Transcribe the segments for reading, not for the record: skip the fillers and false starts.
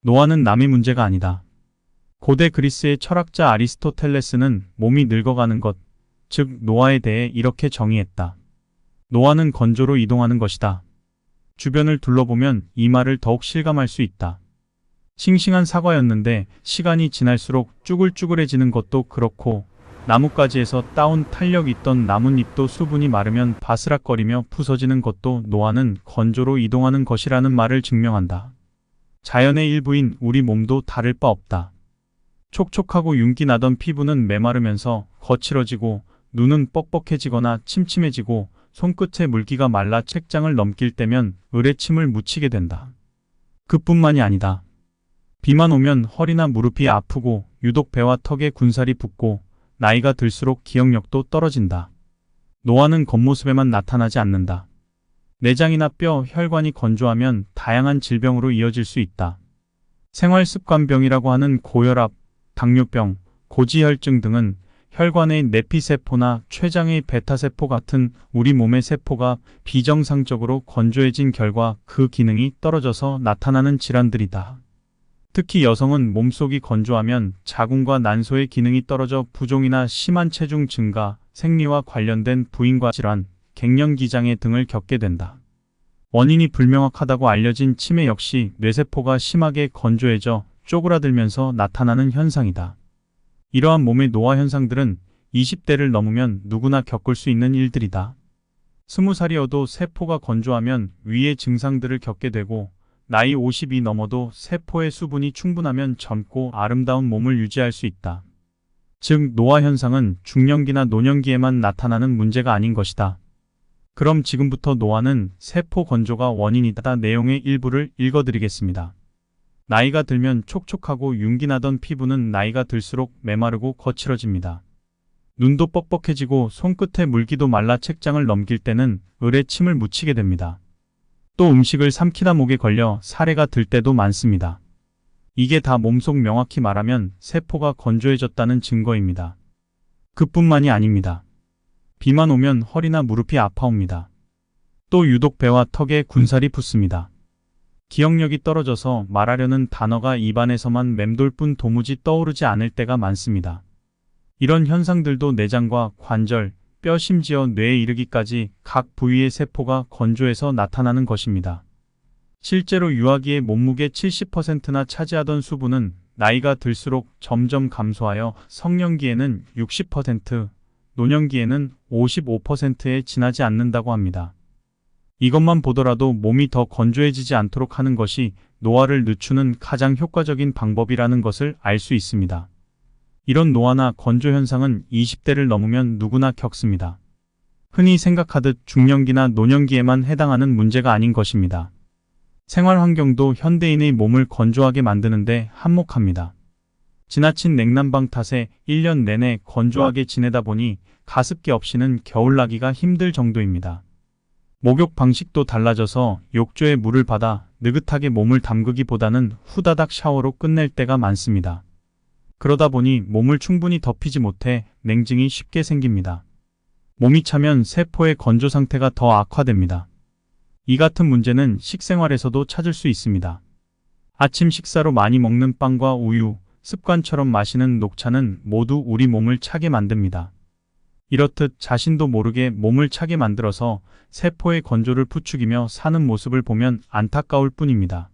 노화는 남의 문제가 아니다. 고대 그리스의 철학자 아리스토텔레스는 몸이 늙어가는 것, 즉 노화에 대해 이렇게 정의했다. 노화는 건조로 이동하는 것이다. 주변을 둘러보면 이 말을 더욱 실감할 수 있다. 싱싱한 사과였는데 시간이 지날수록 쭈글쭈글해지는 것도 그렇고, 나뭇가지에서 따온 탄력 있던 나뭇잎도 수분이 마르면 바스락거리며 부서지는 것도 노화는 건조로 이동하는 것이라는 말을 증명한다. 자연의 일부인 우리 몸도 다를 바 없다. 촉촉하고 윤기 나던 피부는 메마르면서 거칠어지고, 눈은 뻑뻑해지거나 침침해지고, 손끝에 물기가 말라 책장을 넘길 때면 의뢰침을 묻히게 된다. 그뿐만이 아니다. 비만 오면 허리나 무릎이 아프고, 유독 배와 턱에 군살이 붙고, 나이가 들수록 기억력도 떨어진다. 노화는 겉모습에만 나타나지 않는다. 내장이나 뼈, 혈관이 건조하면 다양한 질병으로 이어질 수 있다. 생활습관병이라고 하는 고혈압, 당뇨병, 고지혈증 등은 혈관의 내피세포나 췌장의 베타세포 같은 우리 몸의 세포가 비정상적으로 건조해진 결과 그 기능이 떨어져서 나타나는 질환들이다. 특히 여성은 몸속이 건조하면 자궁과 난소의 기능이 떨어져 부종이나 심한 체중 증가, 생리와 관련된 부인과 질환, 갱년기장애 등을 겪게 된다. 원인이 불명확하다고 알려진 치매 역시 뇌세포가 심하게 건조해져 쪼그라들면서 나타나는 현상이다. 이러한 몸의 노화 현상들은 20대를 넘으면 누구나 겪을 수 있는 일들이다. 20살이어도 세포가 건조하면 위의 증상들을 겪게 되고, 나이 50이 넘어도 세포의 수분이 충분하면 젊고 아름다운 몸을 유지할 수 있다. 즉, 노화 현상은 중년기나 노년기에만 나타나는 문제가 아닌 것이다. 그럼 지금부터 노화는 세포 건조가 원인이다 내용의 일부를 읽어드리겠습니다. 나이가 들면 촉촉하고 윤기 나던 피부는 나이가 들수록 메마르고 거칠어집니다. 눈도 뻑뻑해지고 손끝에 물기도 말라 책장을 넘길 때는 의뢰침을 묻히게 됩니다. 또 음식을 삼키다 목에 걸려 사례가 들 때도 많습니다. 이게 다 몸속 명확히 말하면 세포가 건조해졌다는 증거입니다. 그뿐만이 아닙니다. 비만 오면 허리나 무릎이 아파옵니다. 또 유독 배와 턱에 군살이 붙습니다. 기억력이 떨어져서 말하려는 단어가 입안에서만 맴돌 뿐 도무지 떠오르지 않을 때가 많습니다. 이런 현상들도 내장과 관절, 뼈 심지어 뇌에 이르기까지 각 부위의 세포가 건조해서 나타나는 것입니다. 실제로 유아기의 몸무게 70%나 차지하던 수분은 나이가 들수록 점점 감소하여 성년기에는 60%, 노년기에는 55%에 지나지 않는다고 합니다. 이것만 보더라도 몸이 더 건조해지지 않도록 하는 것이 노화를 늦추는 가장 효과적인 방법이라는 것을 알 수 있습니다. 이런 노화나 건조 현상은 20대를 넘으면 누구나 겪습니다. 흔히 생각하듯 중년기나 노년기에만 해당하는 문제가 아닌 것입니다. 생활 환경도 현대인의 몸을 건조하게 만드는데 한몫합니다. 지나친 냉난방 탓에 1년 내내 건조하게 지내다 보니 가습기 없이는 겨울나기가 힘들 정도입니다. 목욕 방식도 달라져서 욕조에 물을 받아 느긋하게 몸을 담그기보다는 후다닥 샤워로 끝낼 때가 많습니다. 그러다 보니 몸을 충분히 덮이지 못해 냉증이 쉽게 생깁니다. 몸이 차면 세포의 건조 상태가 더 악화됩니다. 이 같은 문제는 식생활에서도 찾을 수 있습니다. 아침 식사로 많이 먹는 빵과 우유, 습관처럼 마시는 녹차는 모두 우리 몸을 차게 만듭니다. 이렇듯 자신도 모르게 몸을 차게 만들어서 세포의 건조를 부추기며 사는 모습을 보면 안타까울 뿐입니다.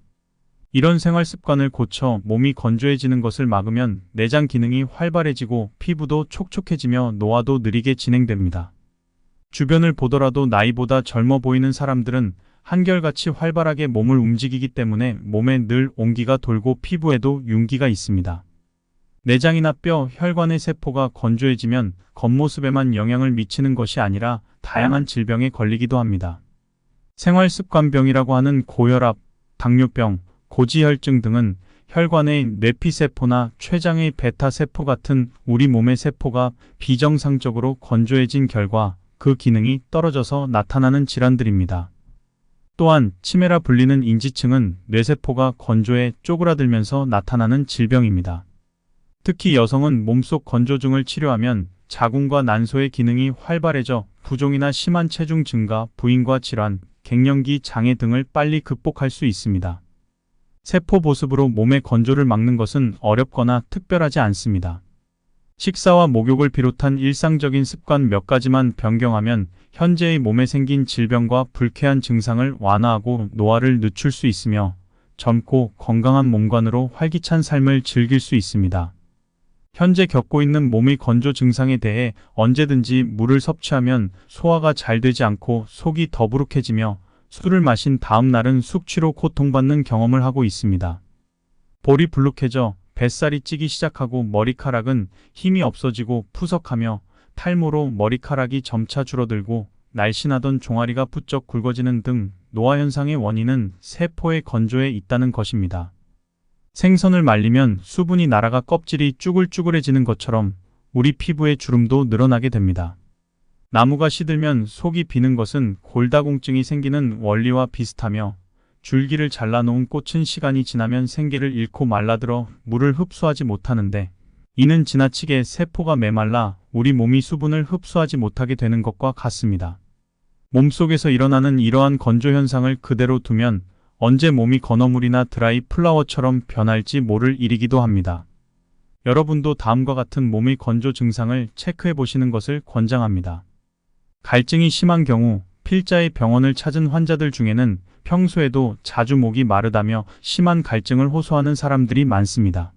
이런 생활 습관을 고쳐 몸이 건조해지는 것을 막으면 내장 기능이 활발해지고 피부도 촉촉해지며 노화도 느리게 진행됩니다. 주변을 보더라도 나이보다 젊어 보이는 사람들은 한결같이 활발하게 몸을 움직이기 때문에 몸에 늘 온기가 돌고 피부에도 윤기가 있습니다. 내장이나 뼈, 혈관의 세포가 건조해지면 겉모습에만 영향을 미치는 것이 아니라 다양한 질병에 걸리기도 합니다. 생활습관병이라고 하는 고혈압, 당뇨병, 고지혈증 등은 혈관의 뇌피세포나 췌장의 베타세포 같은 우리 몸의 세포가 비정상적으로 건조해진 결과 그 기능이 떨어져서 나타나는 질환들입니다. 또한 치매라 불리는 인지층은 뇌세포가 건조해 쪼그라들면서 나타나는 질병입니다. 특히 여성은 몸속 건조증을 치료하면 자궁과 난소의 기능이 활발해져 부종이나 심한 체중 증가, 부인과 질환, 갱년기 장애 등을 빨리 극복할 수 있습니다. 세포 보습으로 몸의 건조를 막는 것은 어렵거나 특별하지 않습니다. 식사와 목욕을 비롯한 일상적인 습관 몇 가지만 변경하면 현재의 몸에 생긴 질병과 불쾌한 증상을 완화하고 노화를 늦출 수 있으며 젊고 건강한 몸관으로 활기찬 삶을 즐길 수 있습니다. 현재 겪고 있는 몸의 건조 증상에 대해 언제든지 물을 섭취하면 소화가 잘 되지 않고 속이 더부룩해지며 술을 마신 다음 날은 숙취로 고통받는 경험을 하고 있습니다. 볼이 불룩해져 뱃살이 찌기 시작하고 머리카락은 힘이 없어지고 푸석하며 탈모로 머리카락이 점차 줄어들고 날씬하던 종아리가 부쩍 굵어지는 등 노화 현상의 원인은 세포의 건조에 있다는 것입니다. 생선을 말리면 수분이 날아가 껍질이 쭈글쭈글해지는 것처럼 우리 피부의 주름도 늘어나게 됩니다. 나무가 시들면 속이 비는 것은 골다공증이 생기는 원리와 비슷하며 줄기를 잘라놓은 꽃은 시간이 지나면 생기를 잃고 말라들어 물을 흡수하지 못하는데 이는 지나치게 세포가 메말라 우리 몸이 수분을 흡수하지 못하게 되는 것과 같습니다. 몸속에서 일어나는 이러한 건조 현상을 그대로 두면 언제 몸이 건어물이나 드라이 플라워처럼 변할지 모를 일이기도 합니다. 여러분도 다음과 같은 몸의 건조 증상을 체크해 보시는 것을 권장합니다. 갈증이 심한 경우 필자의 병원을 찾은 환자들 중에는 평소에도 자주 목이 마르다며 심한 갈증을 호소하는 사람들이 많습니다.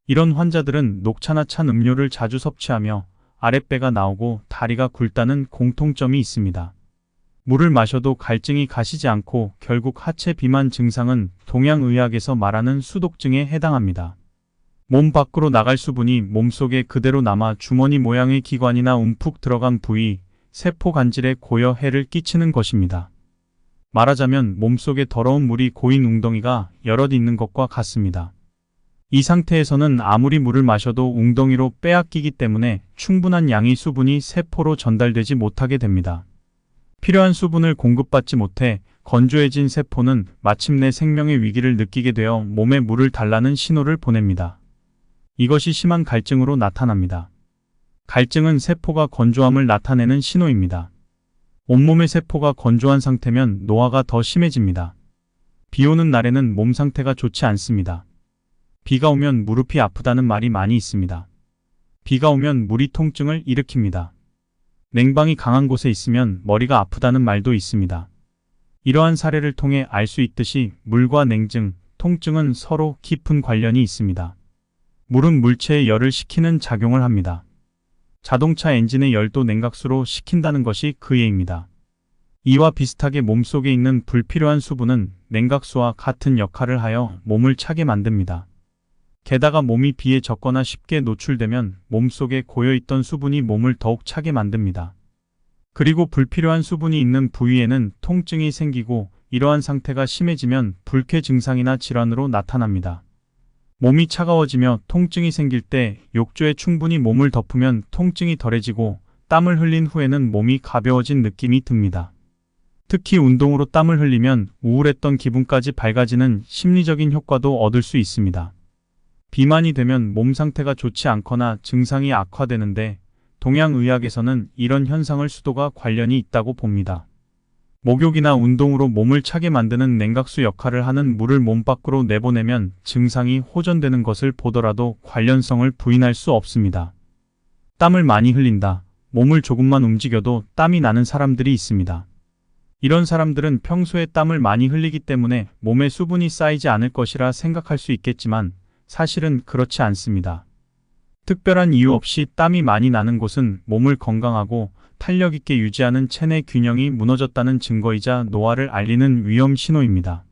이런 환자들은 녹차나 찬 음료를 자주 섭취하며 아랫배가 나오고 다리가 굵다는 공통점이 있습니다. 물을 마셔도 갈증이 가시지 않고 결국 하체 비만 증상은 동양의학에서 말하는 수독증에 해당합니다. 몸 밖으로 나갈 수분이 몸속에 그대로 남아 주머니 모양의 기관이나 움푹 들어간 부위, 세포 간질에 고여 해를 끼치는 것입니다. 말하자면 몸속에 더러운 물이 고인 웅덩이가 여럿 있는 것과 같습니다. 이 상태에서는 아무리 물을 마셔도 웅덩이로 빼앗기기 때문에 충분한 양의 수분이 세포로 전달되지 못하게 됩니다. 필요한 수분을 공급받지 못해 건조해진 세포는 마침내 생명의 위기를 느끼게 되어 몸에 물을 달라는 신호를 보냅니다. 이것이 심한 갈증으로 나타납니다. 갈증은 세포가 건조함을 나타내는 신호입니다. 온몸의 세포가 건조한 상태면 노화가 더 심해집니다. 비 오는 날에는 몸 상태가 좋지 않습니다. 비가 오면 무릎이 아프다는 말이 많이 있습니다. 비가 오면 물이 통증을 일으킵니다. 냉방이 강한 곳에 있으면 머리가 아프다는 말도 있습니다. 이러한 사례를 통해 알 수 있듯이 물과 냉증, 통증은 서로 깊은 관련이 있습니다. 물은 물체의 열을 식히는 작용을 합니다. 자동차 엔진의 열도 냉각수로 식힌다는 것이 그 예입니다. 이와 비슷하게 몸속에 있는 불필요한 수분은 냉각수와 같은 역할을 하여 몸을 차게 만듭니다. 게다가 몸이 비에 젖거나 쉽게 노출되면 몸속에 고여있던 수분이 몸을 더욱 차게 만듭니다. 그리고 불필요한 수분이 있는 부위에는 통증이 생기고 이러한 상태가 심해지면 불쾌 증상이나 질환으로 나타납니다. 몸이 차가워지며 통증이 생길 때 욕조에 충분히 몸을 덮으면 통증이 덜해지고 땀을 흘린 후에는 몸이 가벼워진 느낌이 듭니다. 특히 운동으로 땀을 흘리면 우울했던 기분까지 밝아지는 심리적인 효과도 얻을 수 있습니다. 비만이 되면 몸 상태가 좋지 않거나 증상이 악화되는데 동양의학에서는 이런 현상을 수도가 관련이 있다고 봅니다. 목욕이나 운동으로 몸을 차게 만드는 냉각수 역할을 하는 물을 몸 밖으로 내보내면 증상이 호전되는 것을 보더라도 관련성을 부인할 수 없습니다. 땀을 많이 흘린다. 몸을 조금만 움직여도 땀이 나는 사람들이 있습니다. 이런 사람들은 평소에 땀을 많이 흘리기 때문에 몸에 수분이 쌓이지 않을 것이라 생각할 수 있겠지만 사실은 그렇지 않습니다. 특별한 이유 없이 땀이 많이 나는 곳은 몸을 건강하고 탄력 있게 유지하는 체내 균형이 무너졌다는 증거이자 노화를 알리는 위험 신호입니다.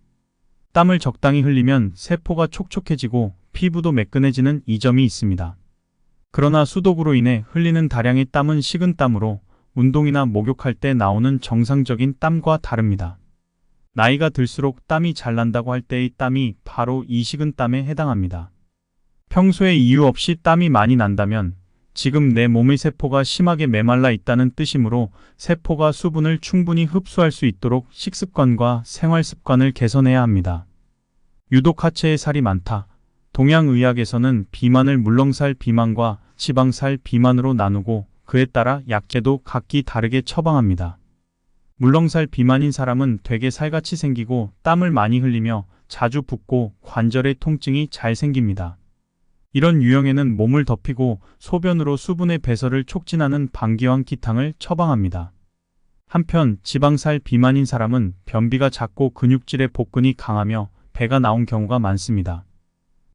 땀을 적당히 흘리면 세포가 촉촉해지고 피부도 매끈해지는 이점이 있습니다. 그러나 수독으로 인해 흘리는 다량의 땀은 식은땀으로 운동이나 목욕할 때 나오는 정상적인 땀과 다릅니다. 나이가 들수록 땀이 잘 난다고 할 때의 땀이 바로 이 식은땀에 해당합니다. 평소에 이유 없이 땀이 많이 난다면 지금 내 몸의 세포가 심하게 메말라 있다는 뜻이므로 세포가 수분을 충분히 흡수할 수 있도록 식습관과 생활습관을 개선해야 합니다. 유독 하체에 살이 많다. 동양의학에서는 비만을 물렁살 비만과 지방살 비만으로 나누고 그에 따라 약제도 각기 다르게 처방합니다. 물렁살 비만인 사람은 되게 살같이 생기고 땀을 많이 흘리며 자주 붓고 관절의 통증이 잘 생깁니다. 이런 유형에는 몸을 덮이고 소변으로 수분의 배설을 촉진하는 방기왕기탕을 처방합니다. 한편 지방살 비만인 사람은 변비가 잦고 근육질의 복근이 강하며 배가 나온 경우가 많습니다.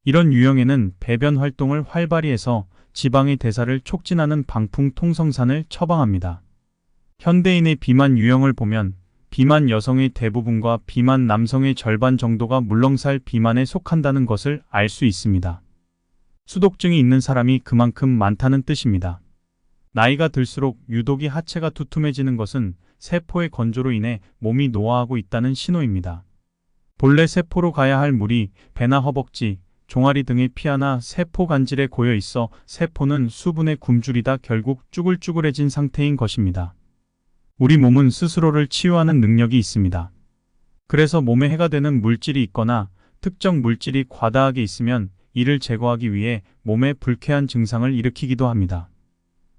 이런 유형에는 배변 활동을 활발히 해서 지방의 대사를 촉진하는 방풍통성산을 처방합니다. 현대인의 비만 유형을 보면 비만 여성의 대부분과 비만 남성의 절반 정도가 물렁살 비만에 속한다는 것을 알 수 있습니다. 수독증이 있는 사람이 그만큼 많다는 뜻입니다. 나이가 들수록 유독이 하체가 두툼해지는 것은 세포의 건조로 인해 몸이 노화하고 있다는 신호입니다. 본래 세포로 가야 할 물이 배나 허벅지, 종아리 등의 피하나 세포 간질에 고여 있어 세포는 수분에 굶주리다 결국 쭈글쭈글해진 상태인 것입니다. 우리 몸은 스스로를 치유하는 능력이 있습니다. 그래서 몸에 해가 되는 물질이 있거나 특정 물질이 과다하게 있으면 이를 제거하기 위해 몸에 불쾌한 증상을 일으키기도 합니다.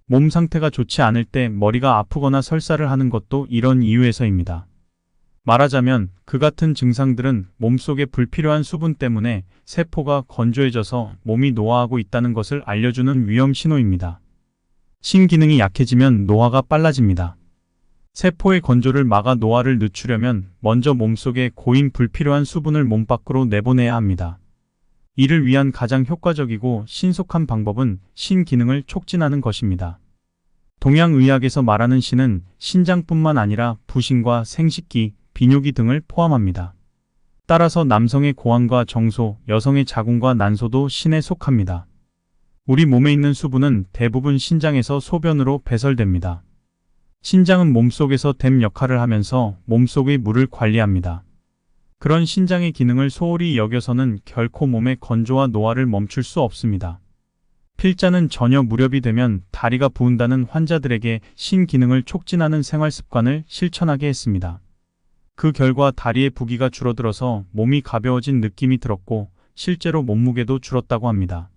몸 상태가 좋지 않을 때 머리가 아프거나 설사를 하는 것도 이런 이유에서입니다. 말하자면 그 같은 증상들은 몸속에 불필요한 수분 때문에 세포가 건조해져서 몸이 노화하고 있다는 것을 알려주는 위험 신호입니다. 신기능이 약해지면 노화가 빨라집니다. 세포의 건조를 막아 노화를 늦추려면 먼저 몸속에 고인 불필요한 수분을 몸 밖으로 내보내야 합니다. 이를 위한 가장 효과적이고 신속한 방법은 신기능을 촉진하는 것입니다. 동양의학에서 말하는 신은 신장뿐만 아니라 부신과 생식기, 비뇨기 등을 포함합니다. 따라서 남성의 고환과 정소, 여성의 자궁과 난소도 신에 속합니다. 우리 몸에 있는 수분은 대부분 신장에서 소변으로 배설됩니다. 신장은 몸속에서 댐 역할을 하면서 몸속의 물을 관리합니다. 그런 신장의 기능을 소홀히 여겨서는 결코 몸의 건조와 노화를 멈출 수 없습니다. 필자는 저녁 무렵이 되면 다리가 부은다는 환자들에게 신기능을 촉진하는 생활 습관을 실천하게 했습니다. 그 결과 다리의 부기가 줄어들어서 몸이 가벼워진 느낌이 들었고 실제로 몸무게도 줄었다고 합니다.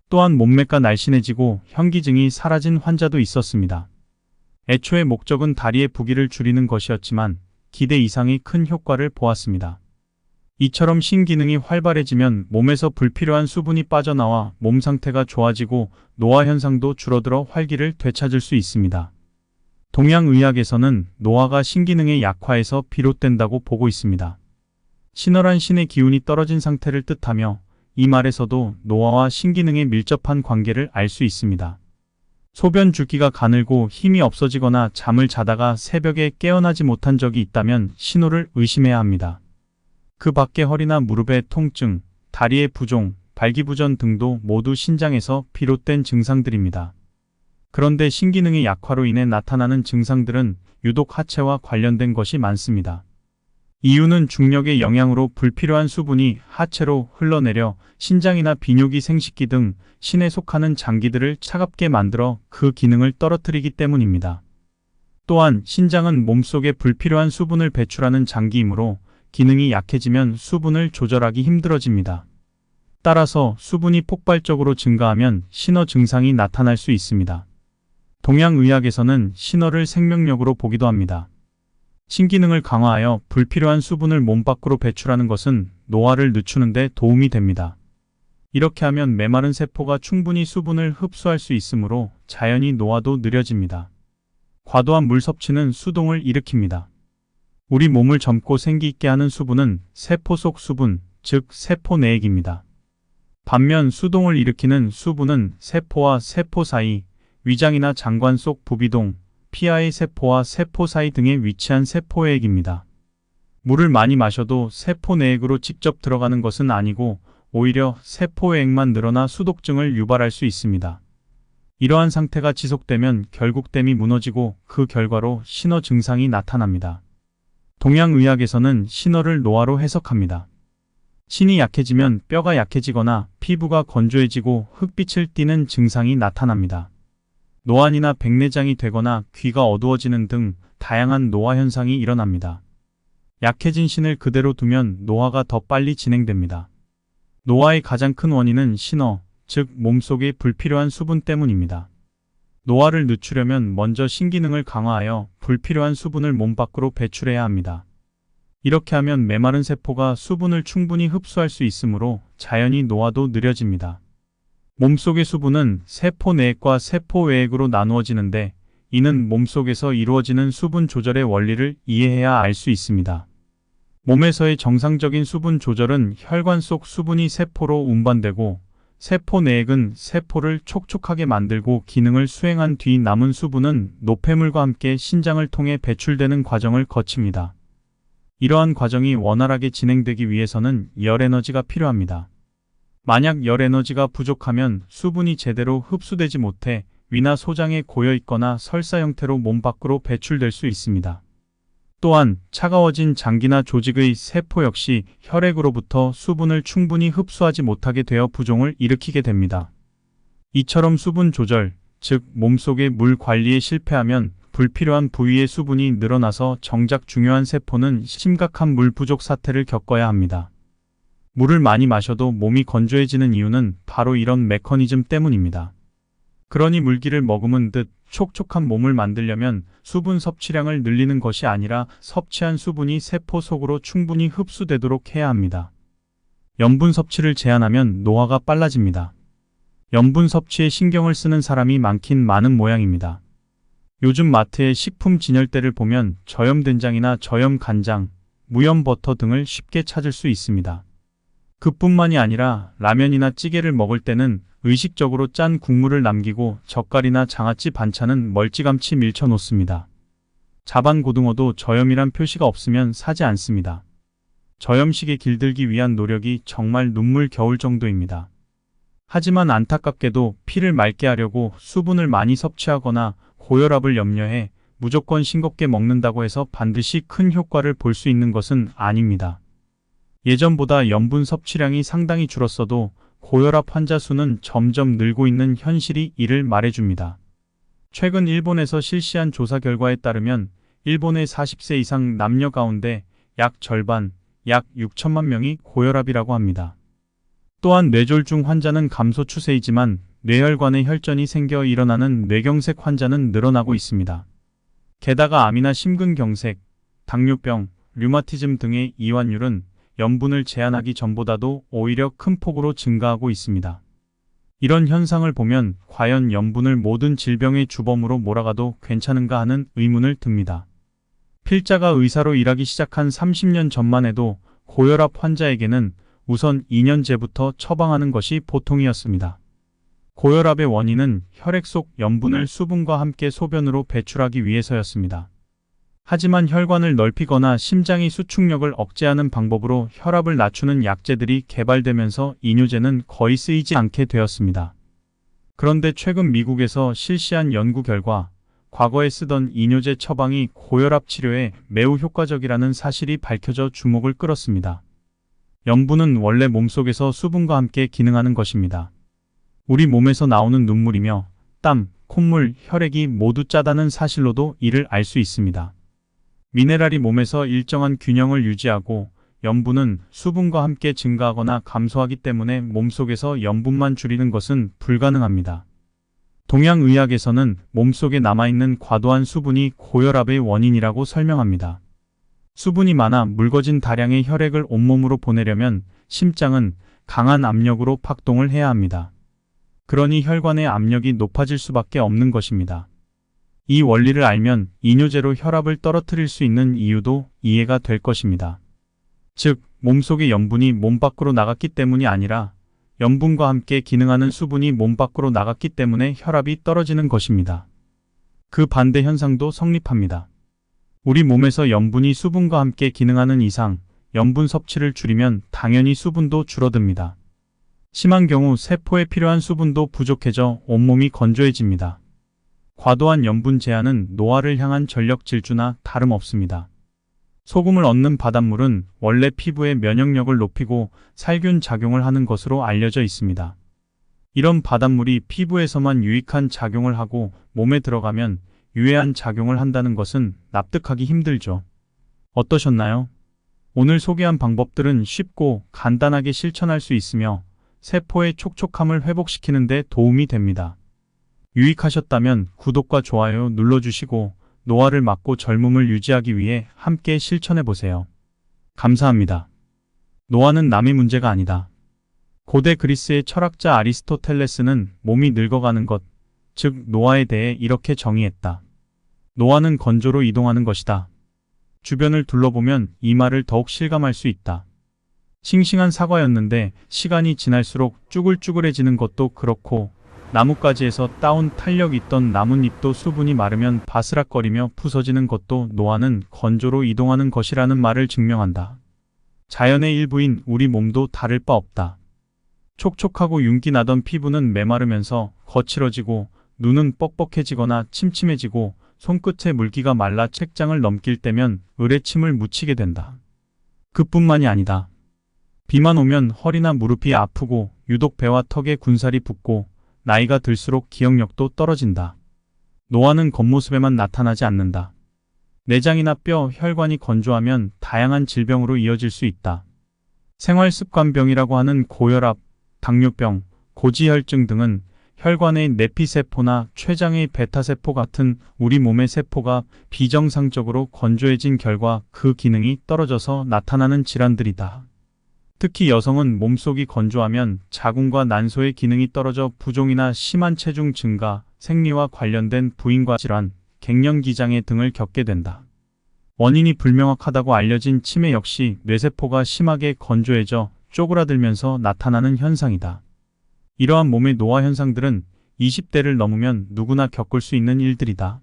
또한 몸매가 날씬해지고 현기증이 사라진 환자도 있었습니다. 애초에 목적은 다리의 부기를 줄이는 것이었지만 기대 이상의 큰 효과를 보았습니다. 이처럼 신기능이 활발해지면 몸에서 불필요한 수분이 빠져나와 몸 상태가 좋아지고 노화 현상도 줄어들어 활기를 되찾을 수 있습니다. 동양의학에서는 노화가 신기능의 약화에서 비롯된다고 보고 있습니다. 신월한 신의 기운이 떨어진 상태를 뜻하며 이 말에서도 노화와 신기능의 밀접한 관계를 알 수 있습니다. 소변 줄기가 가늘고 힘이 없어지거나 잠을 자다가 새벽에 깨어나지 못한 적이 있다면 신호를 의심해야 합니다. 그 밖에 허리나 무릎의 통증, 다리의 부종, 발기부전 등도 모두 신장에서 비롯된 증상들입니다. 그런데 신기능의 약화로 인해 나타나는 증상들은 유독 하체와 관련된 것이 많습니다. 이유는 중력의 영향으로 불필요한 수분이 하체로 흘러내려 신장이나 비뇨기, 생식기 등 신에 속하는 장기들을 차갑게 만들어 그 기능을 떨어뜨리기 때문입니다. 또한 신장은 몸속에 불필요한 수분을 배출하는 장기이므로 기능이 약해지면 수분을 조절하기 힘들어집니다. 따라서 수분이 폭발적으로 증가하면 신어 증상이 나타날 수 있습니다. 동양의학에서는 신어를 생명력으로 보기도 합니다. 신기능을 강화하여 불필요한 수분을 몸 밖으로 배출하는 것은 노화를 늦추는 데 도움이 됩니다. 이렇게 하면 메마른 세포가 충분히 수분을 흡수할 수 있으므로 자연히 노화도 느려집니다. 과도한 물 섭취는 수동을 일으킵니다. 우리 몸을 젊고 생기 있게 하는 수분은 세포 속 수분, 즉 세포 내액입니다. 반면 수동을 일으키는 수분은 세포와 세포 사이, 위장이나 장관 속 부비동, 피하의 세포와 세포 사이 등에 위치한 세포액입니다. 물을 많이 마셔도 세포 내액으로 직접 들어가는 것은 아니고 오히려 세포액만 늘어나 수독증을 유발할 수 있습니다. 이러한 상태가 지속되면 결국 댐이 무너지고 그 결과로 신어 증상이 나타납니다. 동양의학에서는 신어를 노화로 해석합니다. 신이 약해지면 뼈가 약해지거나 피부가 건조해지고 흑빛을 띠는 증상이 나타납니다. 노안이나 백내장이 되거나 귀가 어두워지는 등 다양한 노화 현상이 일어납니다. 약해진 신을 그대로 두면 노화가 더 빨리 진행됩니다. 노화의 가장 큰 원인은 신어, 즉 몸속의 불필요한 수분 때문입니다. 노화를 늦추려면 먼저 신기능을 강화하여 불필요한 수분을 몸 밖으로 배출해야 합니다. 이렇게 하면 메마른 세포가 수분을 충분히 흡수할 수 있으므로 자연히 노화도 느려집니다. 몸속의 수분은 세포 내액과 세포 외액으로 나누어지는데 이는 몸속에서 이루어지는 수분 조절의 원리를 이해해야 알 수 있습니다. 몸에서의 정상적인 수분 조절은 혈관 속 수분이 세포로 운반되고 세포 내액은 세포를 촉촉하게 만들고 기능을 수행한 뒤 남은 수분은 노폐물과 함께 신장을 통해 배출되는 과정을 거칩니다. 이러한 과정이 원활하게 진행되기 위해서는 열 에너지가 필요합니다. 만약 열 에너지가 부족하면 수분이 제대로 흡수되지 못해 위나 소장에 고여 있거나 설사 형태로 몸 밖으로 배출될 수 있습니다. 또한 차가워진 장기나 조직의 세포 역시 혈액으로부터 수분을 충분히 흡수하지 못하게 되어 부종을 일으키게 됩니다. 이처럼 수분 조절, 즉 몸속의 물 관리에 실패하면 불필요한 부위의 수분이 늘어나서 정작 중요한 세포는 심각한 물 부족 사태를 겪어야 합니다. 물을 많이 마셔도 몸이 건조해지는 이유는 바로 이런 메커니즘 때문입니다. 그러니 물기를 머금은 듯 촉촉한 몸을 만들려면 수분 섭취량을 늘리는 것이 아니라 섭취한 수분이 세포 속으로 충분히 흡수되도록 해야 합니다. 염분 섭취를 제한하면 노화가 빨라집니다. 염분 섭취에 신경을 쓰는 사람이 많긴 많은 모양입니다. 요즘 마트의 식품 진열대를 보면 저염 된장이나 저염 간장, 무염 버터 등을 쉽게 찾을 수 있습니다. 그뿐만이 아니라 라면이나 찌개를 먹을 때는 의식적으로 짠 국물을 남기고 젓갈이나 장아찌 반찬은 멀찌감치 밀쳐 놓습니다. 자반 고등어도 저염이란 표시가 없으면 사지 않습니다. 저염식에 길들기 위한 노력이 정말 눈물 겨울 정도입니다. 하지만 안타깝게도 피를 맑게 하려고 수분을 많이 섭취하거나 고혈압을 염려해 무조건 싱겁게 먹는다고 해서 반드시 큰 효과를 볼 수 있는 것은 아닙니다. 예전보다 염분 섭취량이 상당히 줄었어도 고혈압 환자 수는 점점 늘고 있는 현실이 이를 말해줍니다. 최근 일본에서 실시한 조사 결과에 따르면 일본의 40세 이상 남녀 가운데 약 절반, 약 6천만 명이 고혈압이라고 합니다. 또한 뇌졸중 환자는 감소 추세이지만 뇌혈관에 혈전이 생겨 일어나는 뇌경색 환자는 늘어나고 있습니다. 게다가 암이나 심근경색, 당뇨병, 류마티즘 등의 이완율은 염분을 제한하기 전보다도 오히려 큰 폭으로 증가하고 있습니다. 이런 현상을 보면 과연 염분을 모든 질병의 주범으로 몰아가도 괜찮은가 하는 의문을 듭니다. 필자가 의사로 일하기 시작한 30년 전만 해도 고혈압 환자에게는 우선 2년제부터 처방하는 것이 보통이었습니다. 고혈압의 원인은 혈액 속 염분을 수분과 함께 소변으로 배출하기 위해서였습니다. 하지만 혈관을 넓히거나 심장의 수축력을 억제하는 방법으로 혈압을 낮추는 약제들이 개발되면서 이뇨제는 거의 쓰이지 않게 되었습니다. 그런데 최근 미국에서 실시한 연구 결과 과거에 쓰던 이뇨제 처방이 고혈압 치료에 매우 효과적이라는 사실이 밝혀져 주목을 끌었습니다. 염분은 원래 몸속에서 수분과 함께 기능하는 것입니다. 우리 몸에서 나오는 눈물이며 땀, 콧물, 혈액이 모두 짜다는 사실로도 이를 알 수 있습니다. 미네랄이 몸에서 일정한 균형을 유지하고 염분은 수분과 함께 증가하거나 감소하기 때문에 몸속에서 염분만 줄이는 것은 불가능합니다. 동양의학에서는 몸속에 남아있는 과도한 수분이 고혈압의 원인이라고 설명합니다. 수분이 많아 묽어진 다량의 혈액을 온몸으로 보내려면 심장은 강한 압력으로 박동을 해야 합니다. 그러니 혈관의 압력이 높아질 수밖에 없는 것입니다. 이 원리를 알면 이뇨제로 혈압을 떨어뜨릴 수 있는 이유도 이해가 될 것입니다. 즉, 몸속의 염분이 몸 밖으로 나갔기 때문이 아니라 염분과 함께 기능하는 수분이 몸 밖으로 나갔기 때문에 혈압이 떨어지는 것입니다. 그 반대 현상도 성립합니다. 우리 몸에서 염분이 수분과 함께 기능하는 이상 염분 섭취를 줄이면 당연히 수분도 줄어듭니다. 심한 경우 세포에 필요한 수분도 부족해져 온몸이 건조해집니다. 과도한 염분 제한은 노화를 향한 전력 질주나 다름없습니다. 소금을 얻는 바닷물은 원래 피부의 면역력을 높이고 살균 작용을 하는 것으로 알려져 있습니다. 이런 바닷물이 피부에서만 유익한 작용을 하고 몸에 들어가면 유해한 작용을 한다는 것은 납득하기 힘들죠. 어떠셨나요? 오늘 소개한 방법들은 쉽고 간단하게 실천할 수 있으며 세포의 촉촉함을 회복시키는 데 도움이 됩니다. 유익하셨다면 구독과 좋아요 눌러주시고 노화를 막고 젊음을 유지하기 위해 함께 실천해보세요. 감사합니다. 노화는 남의 문제가 아니다. 고대 그리스의 철학자 아리스토텔레스는 몸이 늙어가는 것, 즉 노화에 대해 이렇게 정의했다. 노화는 건조로 이동하는 것이다. 주변을 둘러보면 이 말을 더욱 실감할 수 있다. 싱싱한 사과였는데 시간이 지날수록 쭈글쭈글해지는 것도 그렇고, 나뭇가지에서 따온 탄력 있던 나뭇잎도 수분이 마르면 바스락거리며 부서지는 것도 노화는 건조로 이동하는 것이라는 말을 증명한다. 자연의 일부인 우리 몸도 다를 바 없다. 촉촉하고 윤기 나던 피부는 메마르면서 거칠어지고, 눈은 뻑뻑해지거나 침침해지고, 손끝에 물기가 말라 책장을 넘길 때면 을에 침을 묻히게 된다. 그뿐만이 아니다. 비만 오면 허리나 무릎이 아프고 유독 배와 턱에 군살이 붙고 나이가 들수록 기억력도 떨어진다. 노화는 겉모습에만 나타나지 않는다. 내장이나 뼈, 혈관이 건조하면 다양한 질병으로 이어질 수 있다. 생활습관병이라고 하는 고혈압, 당뇨병, 고지혈증 등은 혈관의 내피세포나 췌장의 베타세포 같은 우리 몸의 세포가 비정상적으로 건조해진 결과 그 기능이 떨어져서 나타나는 질환들이다. 특히 여성은 몸속이 건조하면 자궁과 난소의 기능이 떨어져 부종이나 심한 체중 증가, 생리와 관련된 부인과 질환, 갱년기장애 등을 겪게 된다. 원인이 불명확하다고 알려진 치매 역시 뇌세포가 심하게 건조해져 쪼그라들면서 나타나는 현상이다. 이러한 몸의 노화 현상들은 20대를 넘으면 누구나 겪을 수 있는 일들이다.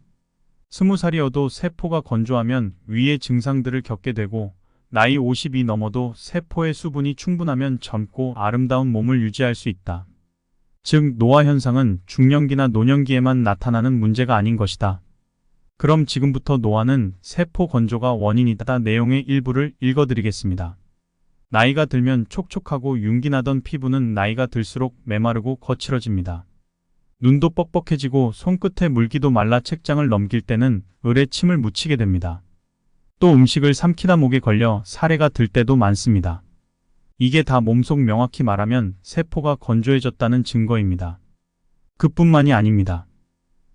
20살이어도 세포가 건조하면 위의 증상들을 겪게 되고, 나이 50이 넘어도 세포의 수분이 충분하면 젊고 아름다운 몸을 유지할 수 있다. 즉, 노화 현상은 중년기나 노년기에만 나타나는 문제가 아닌 것이다. 그럼 지금부터 노화는 세포 건조가 원인이다 내용의 일부를 읽어드리겠습니다. 나이가 들면 촉촉하고 윤기나던 피부는 나이가 들수록 메마르고 거칠어집니다. 눈도 뻑뻑해지고 손끝에 물기도 말라 책장을 넘길 때는 을에 침을 묻히게 됩니다. 또 음식을 삼키다 목에 걸려 사례가 들 때도 많습니다. 이게 다 몸속 명확히 말하면 세포가 건조해졌다는 증거입니다. 그뿐만이 아닙니다.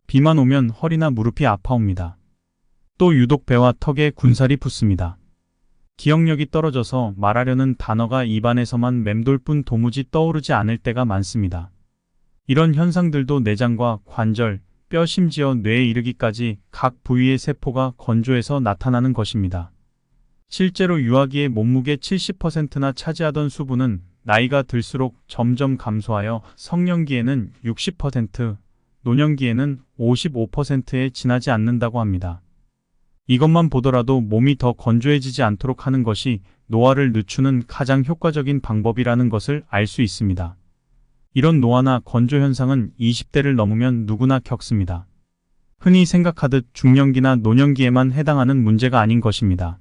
비만 오면 허리나 무릎이 아파옵니다. 또 유독 배와 턱에 군살이 붙습니다. 기억력이 떨어져서 말하려는 단어가 입안에서만 맴돌 뿐 도무지 떠오르지 않을 때가 많습니다. 이런 현상들도 내장과 관절, 뼈 심지어 뇌에 이르기까지 각 부위의 세포가 건조해서 나타나는 것입니다. 실제로 유아기의 몸무게 70%나 차지하던 수분은 나이가 들수록 점점 감소하여 성년기에는 60%, 노년기에는 55%에 지나지 않는다고 합니다. 이것만 보더라도 몸이 더 건조해지지 않도록 하는 것이 노화를 늦추는 가장 효과적인 방법이라는 것을 알 수 있습니다. 이런 노화나 건조 현상은 20대를 넘으면 누구나 겪습니다. 흔히 생각하듯 중년기나 노년기에만 해당하는 문제가 아닌 것입니다.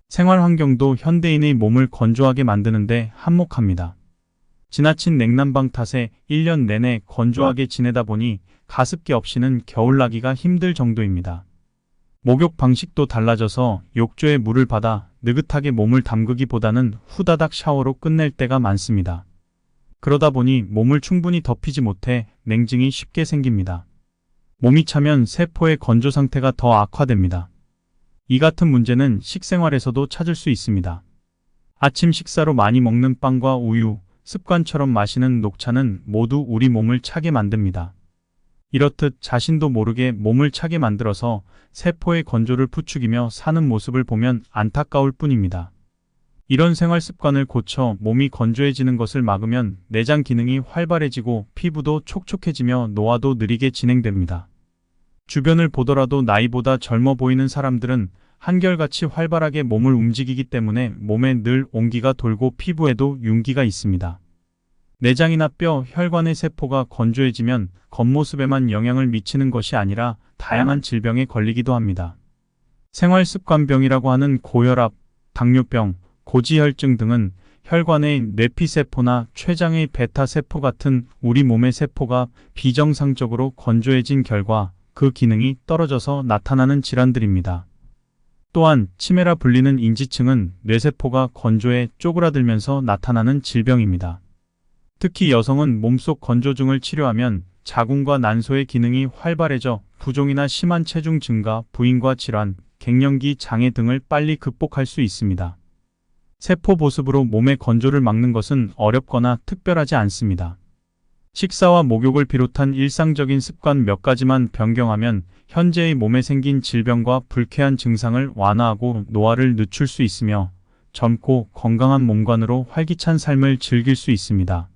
생활 환경도 현대인의 몸을 건조하게 만드는데 한몫합니다. 지나친 냉난방 탓에 1년 내내 건조하게 지내다 보니 가습기 없이는 겨울나기가 힘들 정도입니다. 목욕 방식도 달라져서 욕조에 물을 받아 느긋하게 몸을 담그기보다는 후다닥 샤워로 끝낼 때가 많습니다. 그러다 보니 몸을 충분히 덮이지 못해 냉증이 쉽게 생깁니다. 몸이 차면 세포의 건조 상태가 더 악화됩니다. 이 같은 문제는 식생활에서도 찾을 수 있습니다. 아침 식사로 많이 먹는 빵과 우유, 습관처럼 마시는 녹차는 모두 우리 몸을 차게 만듭니다. 이렇듯 자신도 모르게 몸을 차게 만들어서 세포의 건조를 부추기며 사는 모습을 보면 안타까울 뿐입니다. 이런 생활 습관을 고쳐 몸이 건조해지는 것을 막으면 내장 기능이 활발해지고 피부도 촉촉해지며 노화도 느리게 진행됩니다. 주변을 보더라도 나이보다 젊어 보이는 사람들은 한결같이 활발하게 몸을 움직이기 때문에 몸에 늘 온기가 돌고 피부에도 윤기가 있습니다. 내장이나 뼈, 혈관의 세포가 건조해지면 겉모습에만 영향을 미치는 것이 아니라 다양한 질병에 걸리기도 합니다. 생활습관병이라고 하는 고혈압, 당뇨병, 고지혈증 등은 혈관의 뇌피세포나 췌장의 베타세포 같은 우리 몸의 세포가 비정상적으로 건조해진 결과 그 기능이 떨어져서 나타나는 질환들입니다. 또한 치매라 불리는 인지층은 뇌세포가 건조해 쪼그라들면서 나타나는 질병입니다. 특히 여성은 몸속 건조증을 치료하면 자궁과 난소의 기능이 활발해져 부종이나 심한 체중 증가, 부인과 질환, 갱년기 장애 등을 빨리 극복할 수 있습니다. 세포 보습으로 몸의 건조를 막는 것은 어렵거나 특별하지 않습니다. 식사와 목욕을 비롯한 일상적인 습관 몇 가지만 변경하면 현재의 몸에 생긴 질병과 불쾌한 증상을 완화하고 노화를 늦출 수 있으며 젊고 건강한 몸관으로 활기찬 삶을 즐길 수 있습니다.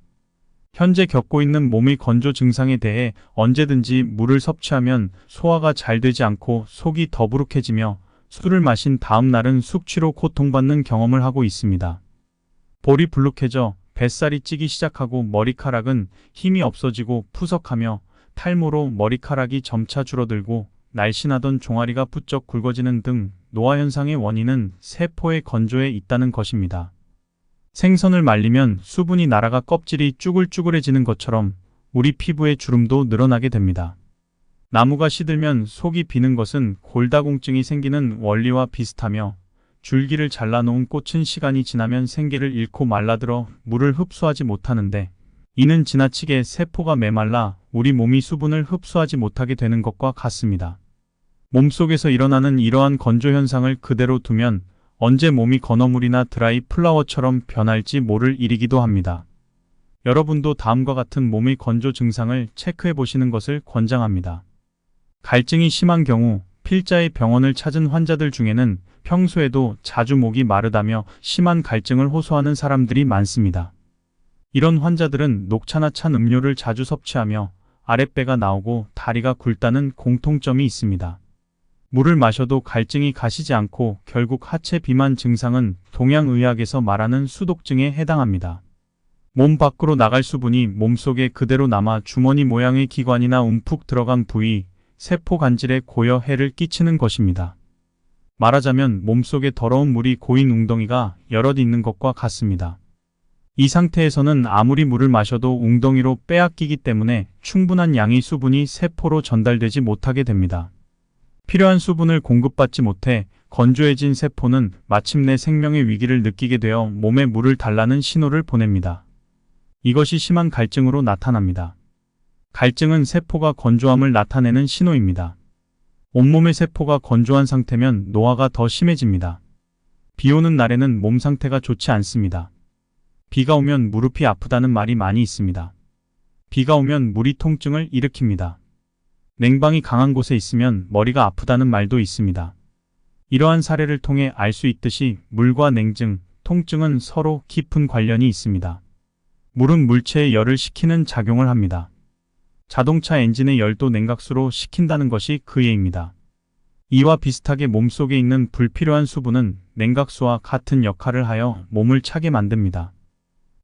현재 겪고 있는 몸의 건조 증상에 대해 언제든지 물을 섭취하면 소화가 잘 되지 않고 속이 더부룩해지며 술을 마신 다음 날은 숙취로 고통받는 경험을 하고 있습니다. 볼이 불룩해져 뱃살이 찌기 시작하고 머리카락은 힘이 없어지고 푸석하며 탈모로 머리카락이 점차 줄어들고 날씬하던 종아리가 부쩍 굵어지는 등 노화 현상의 원인은 세포의 건조에 있다는 것입니다. 생선을 말리면 수분이 날아가 껍질이 쭈글쭈글해지는 것처럼 우리 피부의 주름도 늘어나게 됩니다. 나무가 시들면 속이 비는 것은 골다공증이 생기는 원리와 비슷하며 줄기를 잘라놓은 꽃은 시간이 지나면 생기를 잃고 말라들어 물을 흡수하지 못하는데 이는 지나치게 세포가 메말라 우리 몸이 수분을 흡수하지 못하게 되는 것과 같습니다. 몸속에서 일어나는 이러한 건조 현상을 그대로 두면 언제 몸이 건어물이나 드라이 플라워처럼 변할지 모를 일이기도 합니다. 여러분도 다음과 같은 몸의 건조 증상을 체크해 보시는 것을 권장합니다. 갈증이 심한 경우 필자의 병원을 찾은 환자들 중에는 평소에도 자주 목이 마르다며 심한 갈증을 호소하는 사람들이 많습니다. 이런 환자들은 녹차나 찬 음료를 자주 섭취하며 아랫배가 나오고 다리가 굵다는 공통점이 있습니다. 물을 마셔도 갈증이 가시지 않고 결국 하체 비만 증상은 동양의학에서 말하는 수독증에 해당합니다. 몸 밖으로 나갈 수분이 몸속에 그대로 남아 주머니 모양의 기관이나 움푹 들어간 부위, 세포 간질에 고여 해를 끼치는 것입니다. 말하자면 몸속에 더러운 물이 고인 웅덩이가 여럿 있는 것과 같습니다. 이 상태에서는 아무리 물을 마셔도 웅덩이로 빼앗기기 때문에 충분한 양의 수분이 세포로 전달되지 못하게 됩니다. 필요한 수분을 공급받지 못해 건조해진 세포는 마침내 생명의 위기를 느끼게 되어 몸에 물을 달라는 신호를 보냅니다. 이것이 심한 갈증으로 나타납니다. 갈증은 세포가 건조함을 나타내는 신호입니다. 온몸의 세포가 건조한 상태면 노화가 더 심해집니다. 비 오는 날에는 몸 상태가 좋지 않습니다. 비가 오면 무릎이 아프다는 말이 많이 있습니다. 비가 오면 물이 통증을 일으킵니다. 냉방이 강한 곳에 있으면 머리가 아프다는 말도 있습니다. 이러한 사례를 통해 알 수 있듯이 물과 냉증, 통증은 서로 깊은 관련이 있습니다. 물은 물체의 열을 식히는 작용을 합니다. 자동차 엔진의 열도 냉각수로 식힌다는 것이 그 예입니다. 이와 비슷하게 몸속에 있는 불필요한 수분은 냉각수와 같은 역할을 하여 몸을 차게 만듭니다.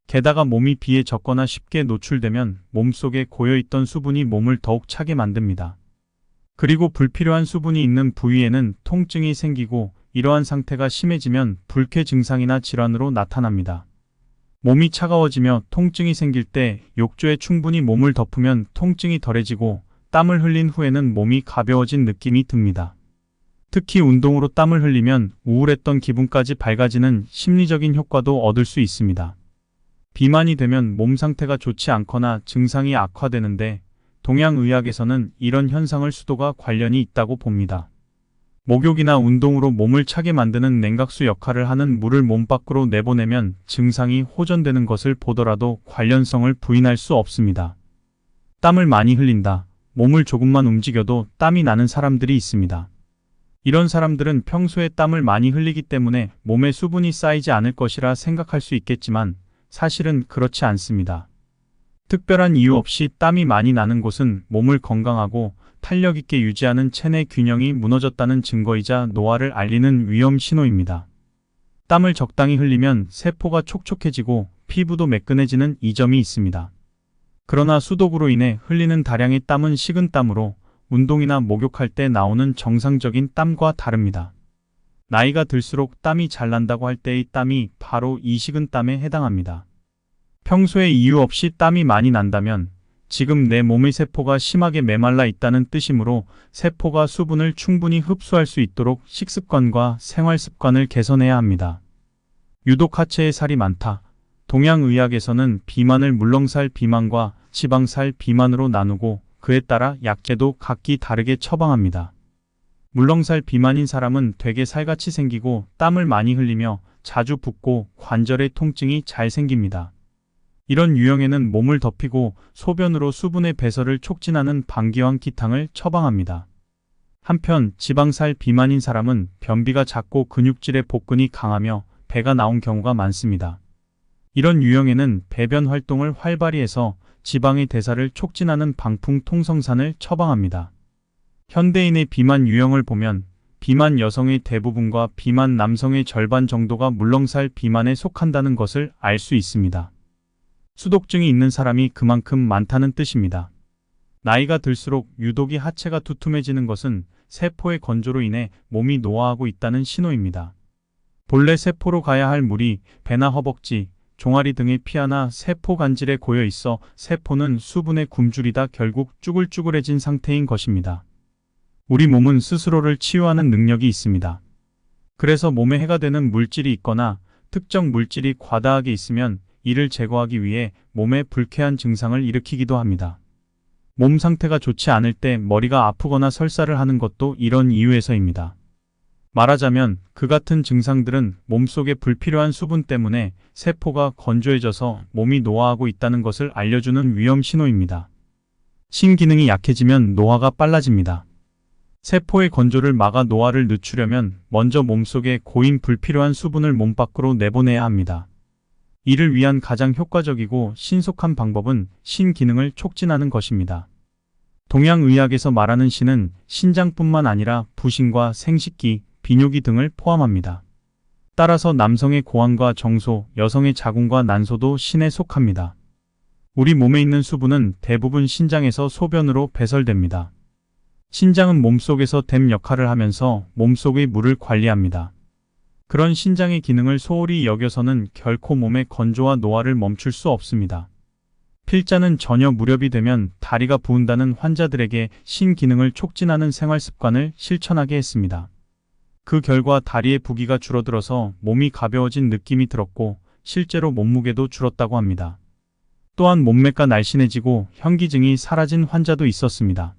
게다가 몸이 비에 젖거나 쉽게 노출되면 몸속에 고여있던 수분이 몸을 더욱 차게 만듭니다. 그리고 불필요한 수분이 있는 부위에는 통증이 생기고 이러한 상태가 심해지면 불쾌 증상이나 질환으로 나타납니다. 몸이 차가워지며 통증이 생길 때 욕조에 충분히 몸을 덮으면 통증이 덜해지고 땀을 흘린 후에는 몸이 가벼워진 느낌이 듭니다. 특히 운동으로 땀을 흘리면 우울했던 기분까지 밝아지는 심리적인 효과도 얻을 수 있습니다. 비만이 되면 몸 상태가 좋지 않거나 증상이 악화되는데 동양의학에서는 이런 현상을 수도가 관련이 있다고 봅니다. 목욕이나 운동으로 몸을 차게 만드는 냉각수 역할을 하는 물을 몸 밖으로 내보내면 증상이 호전되는 것을 보더라도 관련성을 부인할 수 없습니다. 땀을 많이 흘린다. 몸을 조금만 움직여도 땀이 나는 사람들이 있습니다. 이런 사람들은 평소에 땀을 많이 흘리기 때문에 몸에 수분이 쌓이지 않을 것이라 생각할 수 있겠지만 사실은 그렇지 않습니다. 특별한 이유 없이 땀이 많이 나는 곳은 몸을 건강하고 탄력 있게 유지하는 체내 균형이 무너졌다는 증거이자 노화를 알리는 위험 신호입니다. 땀을 적당히 흘리면 세포가 촉촉해지고 피부도 매끈해지는 이점이 있습니다. 그러나 수독으로 인해 흘리는 다량의 땀은 식은땀으로 운동이나 목욕할 때 나오는 정상적인 땀과 다릅니다. 나이가 들수록 땀이 잘 난다고 할 때의 땀이 바로 이 식은땀에 해당합니다. 평소에 이유 없이 땀이 많이 난다면 지금 내 몸의 세포가 심하게 메말라 있다는 뜻이므로 세포가 수분을 충분히 흡수할 수 있도록 식습관과 생활습관을 개선해야 합니다. 유독 하체에 살이 많다. 동양의학에서는 비만을 물렁살 비만과 지방살 비만으로 나누고 그에 따라 약제도 각기 다르게 처방합니다. 물렁살 비만인 사람은 되게 살같이 생기고 땀을 많이 흘리며 자주 붓고 관절의 통증이 잘 생깁니다. 이런 유형에는 몸을 덮이고 소변으로 수분의 배설을 촉진하는 방기왕 기탕을 처방합니다. 한편 지방살 비만인 사람은 변비가 잦고 근육질의 복근이 강하며 배가 나온 경우가 많습니다. 이런 유형에는 배변 활동을 활발히 해서 지방의 대사를 촉진하는 방풍통성산을 처방합니다. 현대인의 비만 유형을 보면 비만 여성의 대부분과 비만 남성의 절반 정도가 물렁살 비만에 속한다는 것을 알 수 있습니다. 수독증이 있는 사람이 그만큼 많다는 뜻입니다. 나이가 들수록 유독이 하체가 두툼해지는 것은 세포의 건조로 인해 몸이 노화하고 있다는 신호입니다. 본래 세포로 가야 할 물이 배나 허벅지, 종아리 등의 피하나 세포 간질에 고여 있어 세포는 수분에 굶주리다 결국 쭈글쭈글해진 상태인 것입니다. 우리 몸은 스스로를 치유하는 능력이 있습니다. 그래서 몸에 해가 되는 물질이 있거나 특정 물질이 과다하게 있으면 이를 제거하기 위해 몸에 불쾌한 증상을 일으키기도 합니다. 몸 상태가 좋지 않을 때 머리가 아프거나 설사를 하는 것도 이런 이유에서입니다. 말하자면 그 같은 증상들은 몸속에 불필요한 수분 때문에 세포가 건조해져서 몸이 노화하고 있다는 것을 알려주는 위험 신호입니다. 신기능이 약해지면 노화가 빨라집니다. 세포의 건조를 막아 노화를 늦추려면 먼저 몸속에 고인 불필요한 수분을 몸 밖으로 내보내야 합니다. 이를 위한 가장 효과적이고 신속한 방법은 신기능을 촉진하는 것입니다. 동양의학에서 말하는 신은 신장뿐만 아니라 부신과 생식기, 비뇨기 등을 포함합니다. 따라서 남성의 고환과 정소, 여성의 자궁과 난소도 신에 속합니다. 우리 몸에 있는 수분은 대부분 신장에서 소변으로 배설됩니다. 신장은 몸속에서 댐 역할을 하면서 몸속의 물을 관리합니다. 그런 신장의 기능을 소홀히 여겨서는 결코 몸의 건조와 노화를 멈출 수 없습니다. 필자는 저녁 무렵이 되면 다리가 부은다는 환자들에게 신기능을 촉진하는 생활 습관을 실천하게 했습니다. 그 결과 다리의 부기가 줄어들어서 몸이 가벼워진 느낌이 들었고 실제로 몸무게도 줄었다고 합니다. 또한 몸매가 날씬해지고 현기증이 사라진 환자도 있었습니다.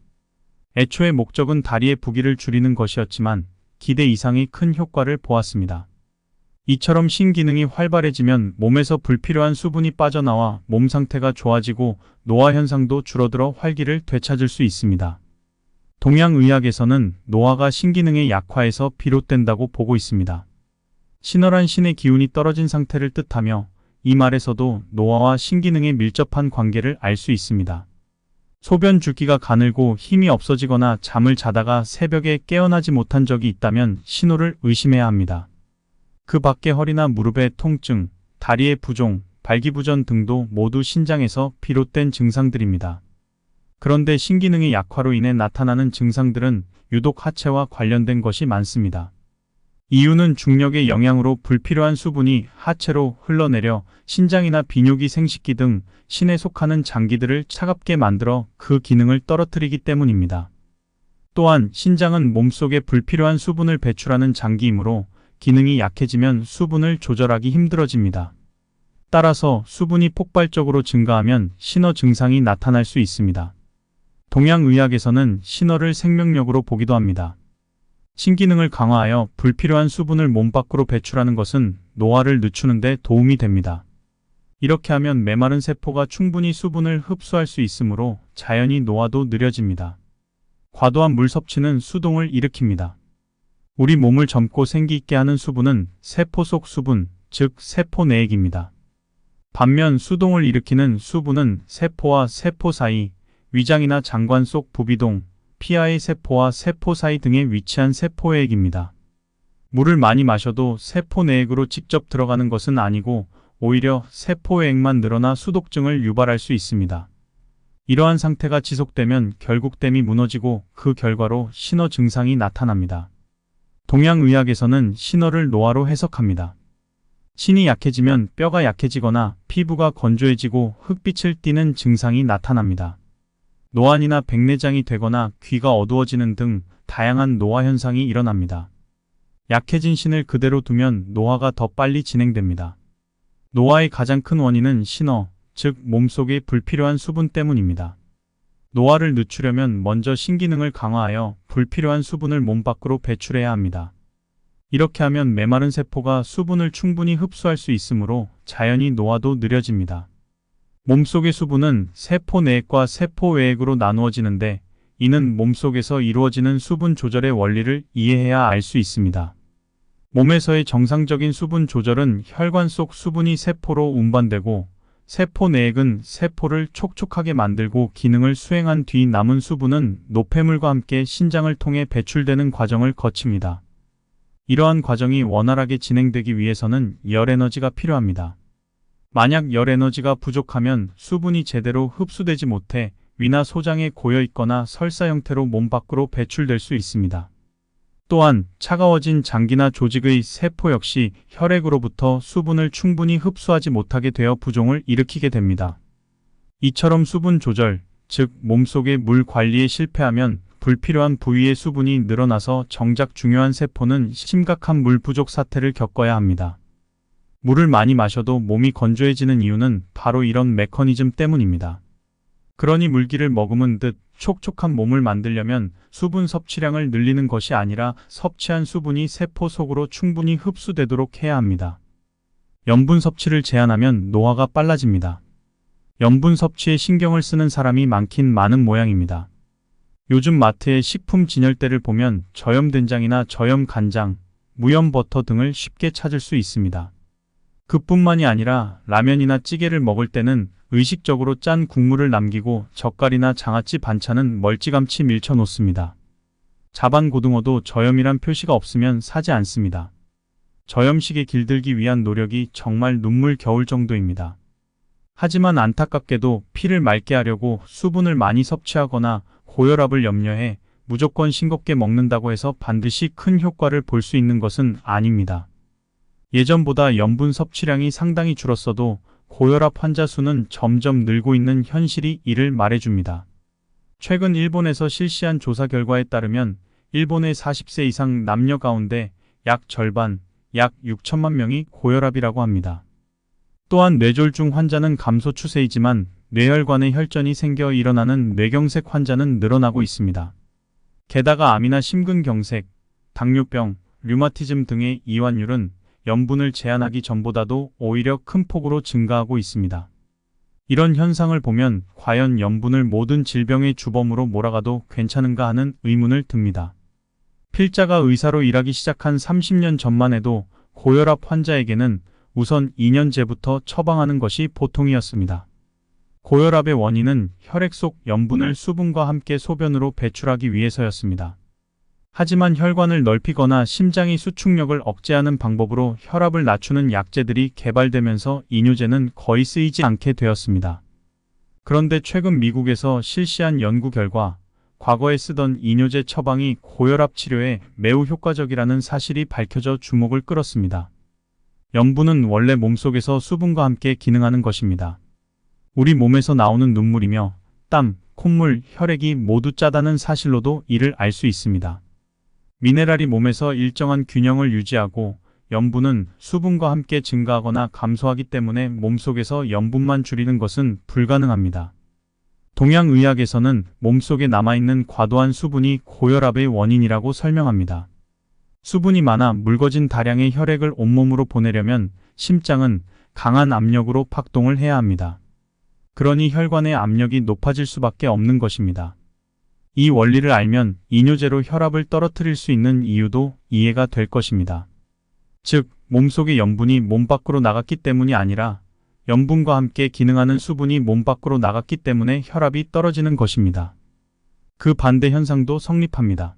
애초에 목적은 다리의 부기를 줄이는 것이었지만 기대 이상의 큰 효과를 보았습니다. 이처럼 신기능이 활발해지면 몸에서 불필요한 수분이 빠져나와 몸 상태가 좋아지고 노화 현상도 줄어들어 활기를 되찾을 수 있습니다. 동양의학에서는 노화가 신기능의 약화에서 비롯된다고 보고 있습니다. 신월한 신의 기운이 떨어진 상태를 뜻하며 이 말에서도 노화와 신기능의 밀접한 관계를 알 수 있습니다. 소변 줄기가 가늘고 힘이 없어지거나 잠을 자다가 새벽에 깨어나지 못한 적이 있다면 신호를 의심해야 합니다. 그 밖에 허리나 무릎의 통증, 다리의 부종, 발기부전 등도 모두 신장에서 비롯된 증상들입니다. 그런데 신기능의 약화로 인해 나타나는 증상들은 유독 하체와 관련된 것이 많습니다. 이유는 중력의 영향으로 불필요한 수분이 하체로 흘러내려 신장이나 비뇨기, 생식기 등 신에 속하는 장기들을 차갑게 만들어 그 기능을 떨어뜨리기 때문입니다. 또한 신장은 몸속에 불필요한 수분을 배출하는 장기이므로 기능이 약해지면 수분을 조절하기 힘들어집니다. 따라서 수분이 폭발적으로 증가하면 신어 증상이 나타날 수 있습니다. 동양의학에서는 신어를 생명력으로 보기도 합니다. 신기능을 강화하여 불필요한 수분을 몸 밖으로 배출하는 것은 노화를 늦추는 데 도움이 됩니다. 이렇게 하면 메마른 세포가 충분히 수분을 흡수할 수 있으므로 자연히 노화도 느려집니다. 과도한 물 섭취는 수동을 일으킵니다. 우리 몸을 젊고 생기 있게 하는 수분은 세포 속 수분, 즉 세포 내액입니다. 반면 수동을 일으키는 수분은 세포와 세포 사이, 위장이나 장관 속 부비동, 피하의 세포와 세포 사이 등에 위치한 세포액입니다. 물을 많이 마셔도 세포 내액으로 직접 들어가는 것은 아니고 오히려 세포액만 늘어나 수독증을 유발할 수 있습니다. 이러한 상태가 지속되면 결국 댐이 무너지고 그 결과로 신어 증상이 나타납니다. 동양의학에서는 신어를 노화로 해석합니다. 신이 약해지면 뼈가 약해지거나 피부가 건조해지고 흑빛을 띠는 증상이 나타납니다. 노안이나 백내장이 되거나 귀가 어두워지는 등 다양한 노화 현상이 일어납니다. 약해진 신을 그대로 두면 노화가 더 빨리 진행됩니다. 노화의 가장 큰 원인은 신어, 즉 몸속의 불필요한 수분 때문입니다. 노화를 늦추려면 먼저 신기능을 강화하여 불필요한 수분을 몸 밖으로 배출해야 합니다. 이렇게 하면 메마른 세포가 수분을 충분히 흡수할 수 있으므로 자연히 노화도 느려집니다. 몸속의 수분은 세포 내액과 세포 외액으로 나누어지는데 이는 몸속에서 이루어지는 수분 조절의 원리를 이해해야 알 수 있습니다. 몸에서의 정상적인 수분 조절은 혈관 속 수분이 세포로 운반되고 세포 내액은 세포를 촉촉하게 만들고 기능을 수행한 뒤 남은 수분은 노폐물과 함께 신장을 통해 배출되는 과정을 거칩니다. 이러한 과정이 원활하게 진행되기 위해서는 열 에너지가 필요합니다. 만약 열 에너지가 부족하면 수분이 제대로 흡수되지 못해 위나 소장에 고여 있거나 설사 형태로 몸 밖으로 배출될 수 있습니다. 또한 차가워진 장기나 조직의 세포 역시 혈액으로부터 수분을 충분히 흡수하지 못하게 되어 부종을 일으키게 됩니다. 이처럼 수분 조절, 즉 몸속의 물 관리에 실패하면 불필요한 부위의 수분이 늘어나서 정작 중요한 세포는 심각한 물 부족 사태를 겪어야 합니다. 물을 많이 마셔도 몸이 건조해지는 이유는 바로 이런 메커니즘 때문입니다. 그러니 물기를 머금은 듯 촉촉한 몸을 만들려면 수분 섭취량을 늘리는 것이 아니라 섭취한 수분이 세포 속으로 충분히 흡수되도록 해야 합니다. 염분 섭취를 제한하면 노화가 빨라집니다. 염분 섭취에 신경을 쓰는 사람이 많긴 많은 모양입니다. 요즘 마트의 식품 진열대를 보면 저염 된장이나 저염 간장, 무염 버터 등을 쉽게 찾을 수 있습니다. 그뿐만이 아니라 라면이나 찌개를 먹을 때는 의식적으로 짠 국물을 남기고 젓갈이나 장아찌 반찬은 멀찌감치 밀쳐 놓습니다. 자반 고등어도 저염이란 표시가 없으면 사지 않습니다. 저염식에 길들기 위한 노력이 정말 눈물 겨울 정도입니다. 하지만 안타깝게도 피를 맑게 하려고 수분을 많이 섭취하거나 고혈압을 염려해 무조건 싱겁게 먹는다고 해서 반드시 큰 효과를 볼 수 있는 것은 아닙니다. 예전보다 염분 섭취량이 상당히 줄었어도 고혈압 환자 수는 점점 늘고 있는 현실이 이를 말해줍니다. 최근 일본에서 실시한 조사 결과에 따르면 일본의 40세 이상 남녀 가운데 약 절반, 약 6천만 명이 고혈압이라고 합니다. 또한 뇌졸중 환자는 감소 추세이지만 뇌혈관에 혈전이 생겨 일어나는 뇌경색 환자는 늘어나고 있습니다. 게다가 암이나 심근경색, 당뇨병, 류마티즘 등의 이완율은 염분을 제한하기 전보다도 오히려 큰 폭으로 증가하고 있습니다. 이런 현상을 보면 과연 염분을 모든 질병의 주범으로 몰아가도 괜찮은가 하는 의문을 듭니다. 필자가 의사로 일하기 시작한 30년 전만 해도 고혈압 환자에게는 우선 2년제부터 처방하는 것이 보통이었습니다. 고혈압의 원인은 혈액 속 염분을 수분과 함께 소변으로 배출하기 위해서였습니다. 하지만 혈관을 넓히거나 심장의 수축력을 억제하는 방법으로 혈압을 낮추는 약제들이 개발되면서 이뇨제는 거의 쓰이지 않게 되었습니다. 그런데 최근 미국에서 실시한 연구 결과 과거에 쓰던 이뇨제 처방이 고혈압 치료에 매우 효과적이라는 사실이 밝혀져 주목을 끌었습니다. 염분은 원래 몸속에서 수분과 함께 기능하는 것입니다. 우리 몸에서 나오는 눈물이며 땀, 콧물, 혈액이 모두 짜다는 사실로도 이를 알 수 있습니다. 미네랄이 몸에서 일정한 균형을 유지하고 염분은 수분과 함께 증가하거나 감소하기 때문에 몸속에서 염분만 줄이는 것은 불가능합니다. 동양의학에서는 몸속에 남아있는 과도한 수분이 고혈압의 원인이라고 설명합니다. 수분이 많아 묽어진 다량의 혈액을 온몸으로 보내려면 심장은 강한 압력으로拍동을 해야 합니다. 그러니 혈관의 압력이 높아질 수밖에 없는 것입니다. 이 원리를 알면 이뇨제로 혈압을 떨어뜨릴 수 있는 이유도 이해가 될 것입니다. 즉, 몸속의 염분이 몸 밖으로 나갔기 때문이 아니라 염분과 함께 기능하는 수분이 몸 밖으로 나갔기 때문에 혈압이 떨어지는 것입니다. 그 반대 현상도 성립합니다.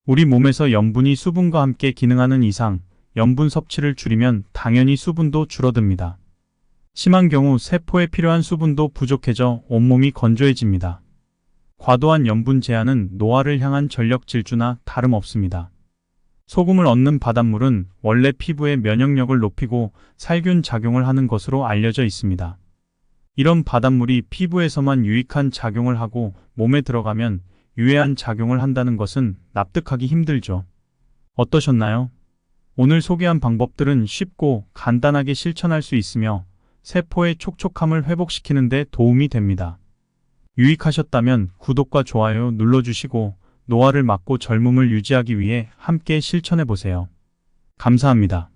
우리 몸에서 염분이 수분과 함께 기능하는 이상 염분 섭취를 줄이면 당연히 수분도 줄어듭니다. 심한 경우 세포에 필요한 수분도 부족해져 온몸이 건조해집니다. 과도한 염분 제한은 노화를 향한 전력 질주나 다름없습니다. 소금을 얻는 바닷물은 원래 피부의 면역력을 높이고 살균 작용을 하는 것으로 알려져 있습니다. 이런 바닷물이 피부에서만 유익한 작용을 하고 몸에 들어가면 유해한 작용을 한다는 것은 납득하기 힘들죠. 어떠셨나요? 오늘 소개한 방법들은 쉽고 간단하게 실천할 수 있으며 세포의 촉촉함을 회복시키는 데 도움이 됩니다. 유익하셨다면 구독과 좋아요 눌러주시고 노화를 막고 젊음을 유지하기 위해 함께 실천해보세요. 감사합니다.